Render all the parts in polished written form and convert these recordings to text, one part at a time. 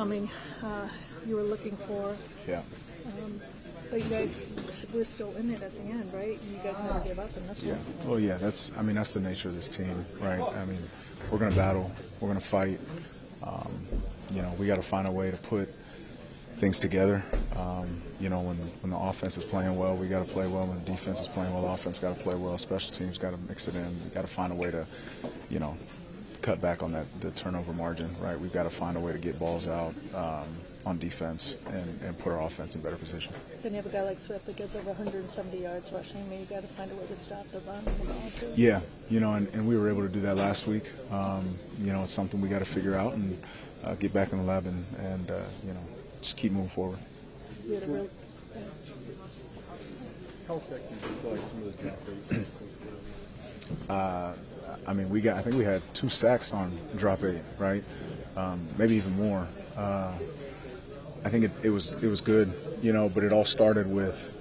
coming. You were looking for. Yeah. But you guys were still in it at the end, right? You guys never gave up in this one. Well, yeah, that's the nature of this team, right? I mean, we're going to battle. We're going to fight. We got to find a way to put things together. When the offense is playing well, we got to play well. When the defense is playing well, the offense got to play well. Special teams got to mix it in. We got to find a way to, cut back on the turnover margin, right? We've got to find a way to get balls out on defense and put our offense in better position. Then you have a guy like Swift that gets over 170 yards rushing. Maybe you got to find a way to stop the run on the ball too. Yeah, and we were able to do that last week. It's something we got to figure out and get back in the lab and just keep moving forward. How effective do you feel like some of those drop eights? I think we had 2 sacks on drop 8, right? Maybe even more. I think it was good, but it all started with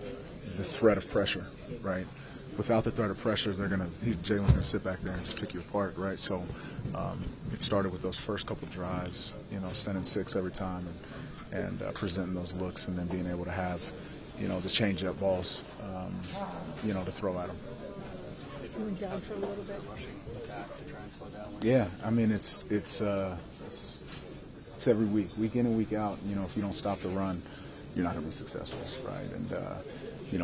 the threat of pressure, right? Without the threat of pressure, Jalen's gonna sit back there and just pick you apart, right? So it started with those first couple drives, sending 6 every time and presenting those looks, and then being able to have, the change-up balls, to throw at them. Down for a little bit. Yeah, it's every week in and week out. If you don't stop the run, you're not going to be successful, right? And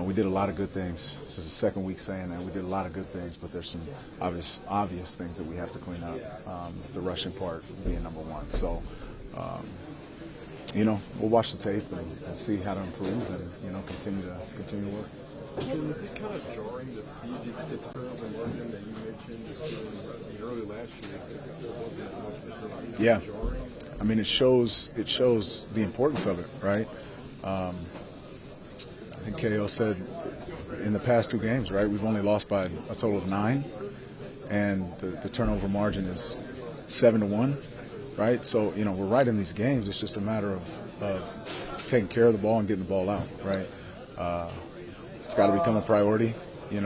we did a lot of good things. This is the second week saying that we did a lot of good things, but there's some obvious things that we have to clean up. The rushing part being number one. So, we'll watch the tape and see how to improve and continue to work. Is it kind of jarring to see the turnover margin that you mentioned early last year? Yeah, it shows the importance of it, right? I think KO said in the past 2 games, right, we've only lost by a total of 9, and the turnover margin is 7-1, right? So we're right in these games. It's just a matter of taking care of the ball and getting the ball out, right? It's got to become a priority, and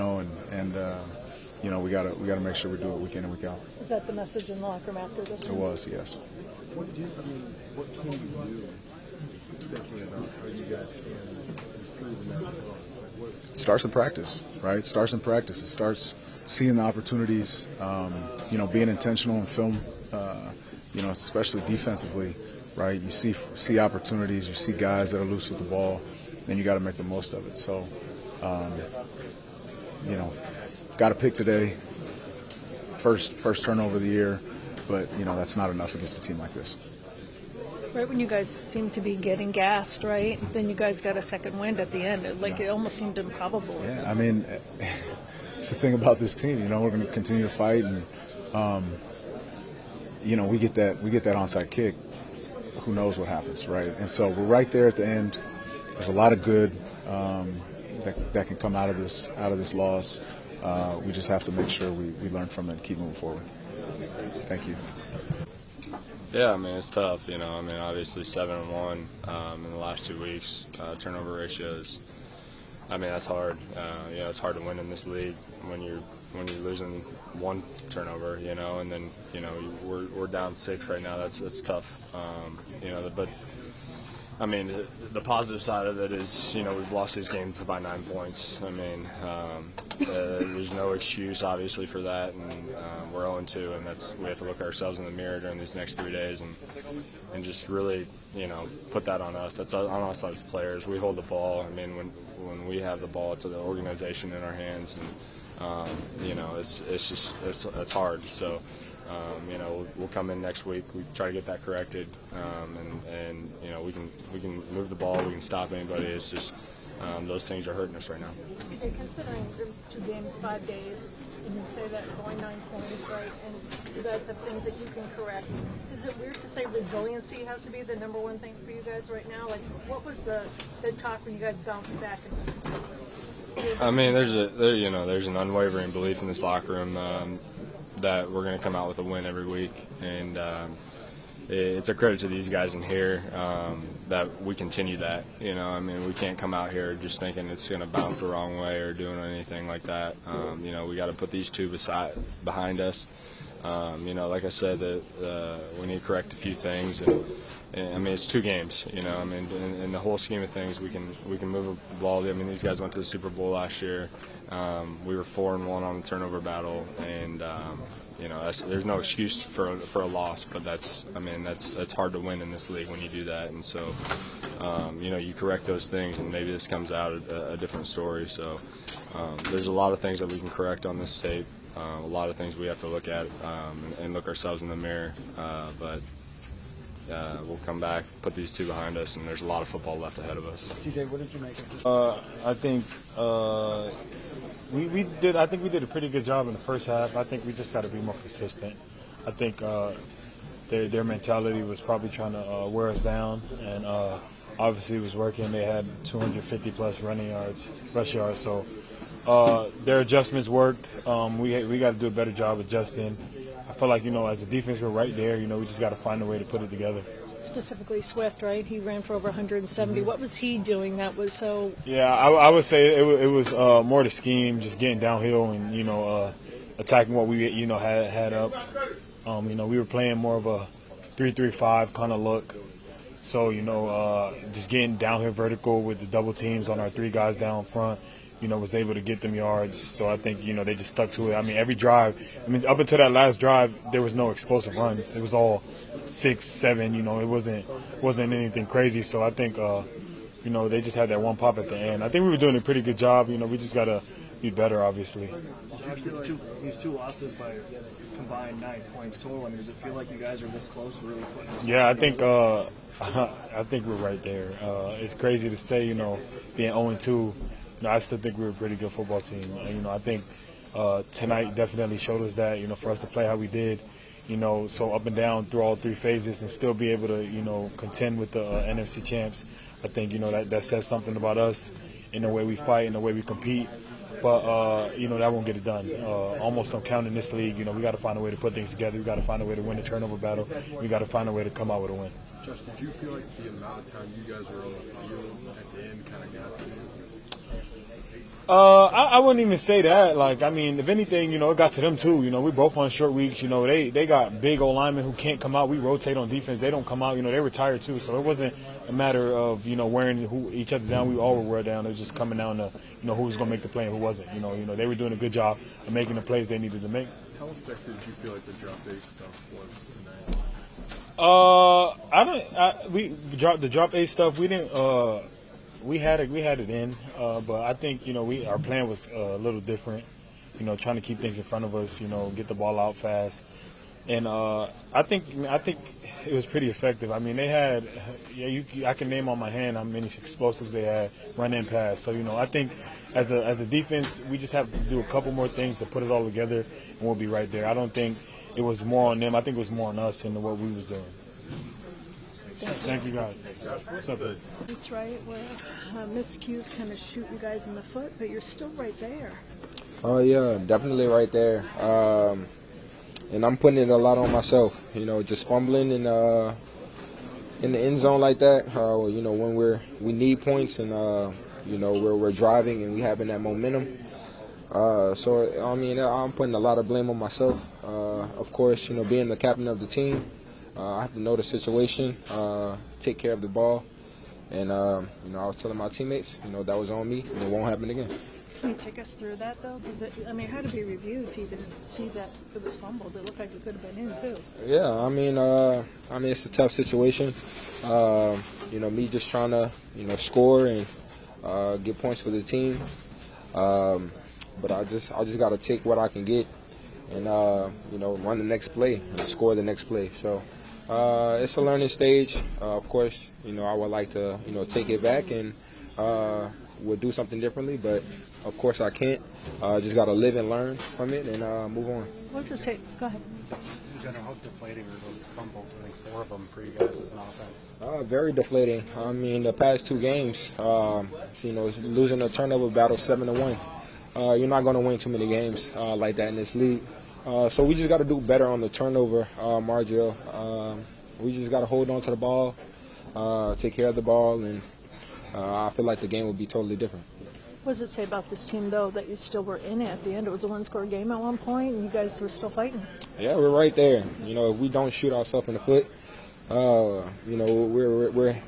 we got to make sure we do it week in and week out. Is that the message in the locker room after this? It was, yes. What can you do, thinking about how you guys can improve in that? It starts in practice, right? It starts seeing the opportunities, being intentional in film, especially defensively, right? You see opportunities, you see guys that are loose with the ball, then you got to make the most of it. So, got to pick today, first turnover of the year, but that's not enough against a team like this. Right when you guys seem to be getting gassed, right? Then you guys got a second wind at the end. It almost seemed improbable. Yeah, it's the thing about this team. We're going to continue to fight, and we get that onside kick. Who knows what happens, right? And so we're right there at the end. There's a lot of good that can come out of this loss. We just have to make sure we learn from it and keep moving forward. Thank you. Yeah, it's tough. Obviously 7-1 in the last 2 weeks. Turnover ratios. That's hard. It's hard to win in this league when you're losing 1 turnover. And then we're down 6 right now. That's tough. But the positive side of it is, we've lost these games by 9 points. There's no excuse, obviously, for that, and we're 0-2, and we have to look ourselves in the mirror during these next 3 days and just really, put that on us. That's on us as players. We hold the ball. When we have the ball, it's the organization in our hands, and it's hard. So. We'll come in next week. We try to get that corrected, and we can move the ball. We can stop anybody. It's just those things are hurting us right now. Okay, considering there's 2 games, 5 days, and you say that it's only 9 points, right? And you guys have things that you can correct. Is it weird to say resiliency has to be the number one thing for you guys right now? What was the talk when you guys bounced back in this? There's an unwavering belief in this locker room. That we're going to come out with a win every week, and it's a credit to these guys in here that we continue that. We can't come out here just thinking it's going to bounce the wrong way or doing anything like that. We got to put these 2 behind us, Like I said, we need to correct a few things, and I mean it's 2 games. I mean in the whole scheme of things, we can move the ball. I mean these guys went to the Super Bowl last year. We were 4-1 on the turnover battle, and there's no excuse for a loss, but that's hard to win in this league when you do that, and so you correct those things, and maybe this comes out a different story. So there's a lot of things that we can correct on this tape. A lot of things we have to look at and look ourselves in the mirror, but we'll come back, put these 2 behind us, and there's a lot of football left ahead of us. TJ, what did you make of this? I think we did. I think we did a pretty good job in the first half. I think we just got to be more consistent. I think their mentality was probably trying to wear us down, and obviously it was working. They had 250 plus rush yards. So their adjustments worked. We got to do a better job adjusting. I feel like as a defense we're right there. We just got to find a way to put it together. Specifically Swift, right? He ran for over 170. What was he doing that was so? Yeah, I would say it was more the scheme, just getting downhill and attacking what we had up. We were playing more of a 3-3-5 kind of look. So just getting downhill vertical with the double teams on our 3 guys down front. Was able to get them yards. So I think they just stuck to it. I mean, every drive. I mean, up until that last drive, there was no explosive runs. It was all 6, 7. It wasn't anything crazy. So I think they just had that one pop at the end. I think we were doing a pretty good job. We just gotta be better, obviously. These 2 losses by combined 9 points total. I mean, does it feel like you guys are this close, really putting this Yeah, I think we're right there. It's crazy to say, being 0-2. I still think we're a pretty good football team. I think tonight definitely showed us that, for us to play how we did, so up and down through all 3 phases and still be able to, contend with the NFC champs. I think, that says something about us in the way we fight and the way we compete. But, that won't get it done. Almost don't count in this league. We got to find a way to put things together. We got to find a way to win the turnover battle. We got to find a way to come out with a win. Justin, did you feel like the amount of time you guys were on the field at the end kind of got to you? I wouldn't even say that. If anything, it got to them too. We both on short weeks. They got big old linemen who can't come out. We rotate on defense. They don't come out. They were tired too. So it wasn't a matter of, wearing each other down. We all were wear down. It was just coming down to, who was going to make the play and who wasn't. They were doing a good job of making the plays they needed to make. How effective did you feel like the drop 8 stuff was tonight? The drop 8 stuff. We didn't. We had it in, but I think our plan was a little different. Trying to keep things in front of us. Get the ball out fast, and I think it was pretty effective. I mean, they had I can name on my hand how many explosives they had, run and pass. So I think as a defense, we just have to do a couple more things to put it all together, and we'll be right there. I don't think it was more on them. I think it was more on us and what we was doing. Thank you, guys. What's up, Ed? That's right. Where miscues kind of shoot you guys in the foot, but you're still right there. Oh, yeah, definitely right there. And I'm putting it a lot on myself, just fumbling in the end zone like that, when we need points and, we're driving and we having that momentum. I'm putting a lot of blame on myself. Of course, being the captain of the team, I have to know the situation, take care of the ball. And, I was telling my teammates, that was on me and it won't happen again. Can you take us through that, though? Because, it had to be reviewed to even see that it was fumbled. It looked like it could have been in, too. Yeah, it's a tough situation. Me just trying to, score and get points for the team. But I just got to take what I can get and, run the next play and score the next play. So it's a learning stage. Of course, I would like to, take it back and would do something differently, but of course I can't. Just got to live and learn from it and move on. What does it say? Go ahead. In general, how deflating are those fumbles? I think 4 of them for you guys as an offense. Very deflating. The past 2 games, losing a turnover battle 7-1. You're not going to win too many games like that in this league. So we just got to do better on the turnover margin. We just got to hold on to the ball, take care of the ball, and I feel like the game will be totally different. What does it say about this team, though, that you still were in it at the end? It was a one-score game at one point, and you guys were still fighting. Yeah, we're right there. You know, if we don't shoot ourselves in the foot, you know, we're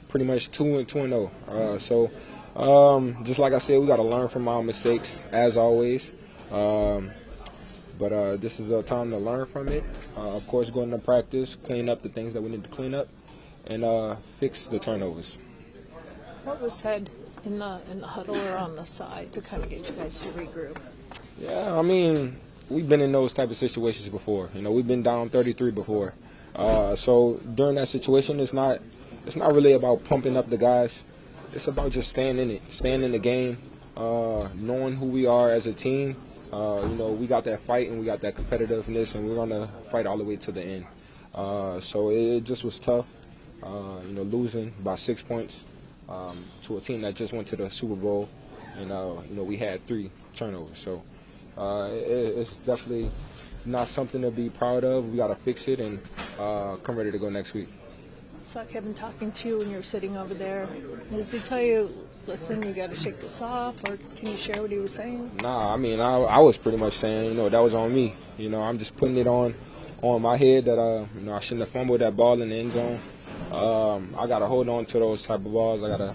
pretty much 2-0. So, just like I said, we got to learn from our mistakes as always. But this is a time to learn from it. Of course, going to practice, clean up the things that we need to clean up, and fix the turnovers. What was said in the huddle or on the side to kind of get you guys to regroup? Yeah, I mean, we've been in those type of situations before. You know, we've been down 33 before. So during that situation, it's not really about pumping up the guys. It's about just staying in it, staying in the game, knowing who we are as a team. You know, we got that fight and we got that competitiveness, and we're gonna fight all the way to the end. So it just was tough. You know, losing by 6 points to a team that just went to the Super Bowl, and you know, we had 3 turnovers. So it's definitely not something to be proud of. We got to fix it and come ready to go next week. I saw Kevin talking to you when you were sitting over there. Does he tell you, listen, you got to shake this off, or can you share what he was saying? Nah, I mean, I was pretty much saying, you know, that was on me. You know, I'm just putting it on my head that you know, I shouldn't have fumbled that ball in the end zone. I got to hold on to those type of balls. I got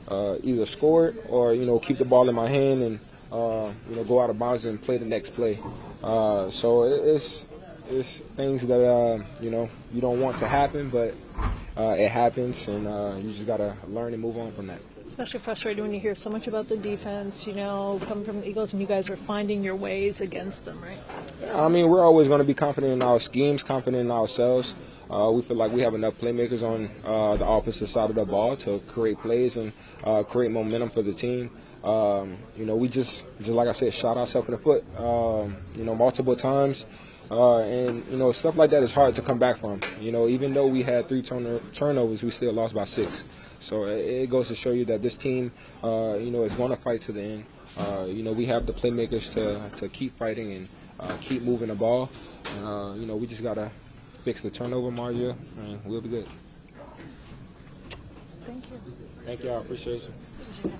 to either score it or, you know, keep the ball in my hand and, you know, go out of bounds and play the next play. So it's things that, you know, you don't want to happen, but it happens, and you just got to learn and move on from that. Especially frustrating when you hear so much about the defense, you know, coming from the Eagles, and you guys are finding your ways against them, right? Yeah, I mean, we're always going to be confident in our schemes, confident in ourselves. We feel like we have enough playmakers on the offensive side of the ball to create plays and create momentum for the team. You know, we just like I said, shot ourselves in the foot, you know, multiple times. And, you know, stuff like that is hard to come back from. You know, even though we had 3 turnovers, we still lost by 6. So it goes to show you that this team, you know, is going to fight to the end. You know, we have the playmakers to keep fighting and keep moving the ball. And, you know, we just got to fix the turnover margin, and we'll be good. Thank you. Thank y'all. Appreciate you.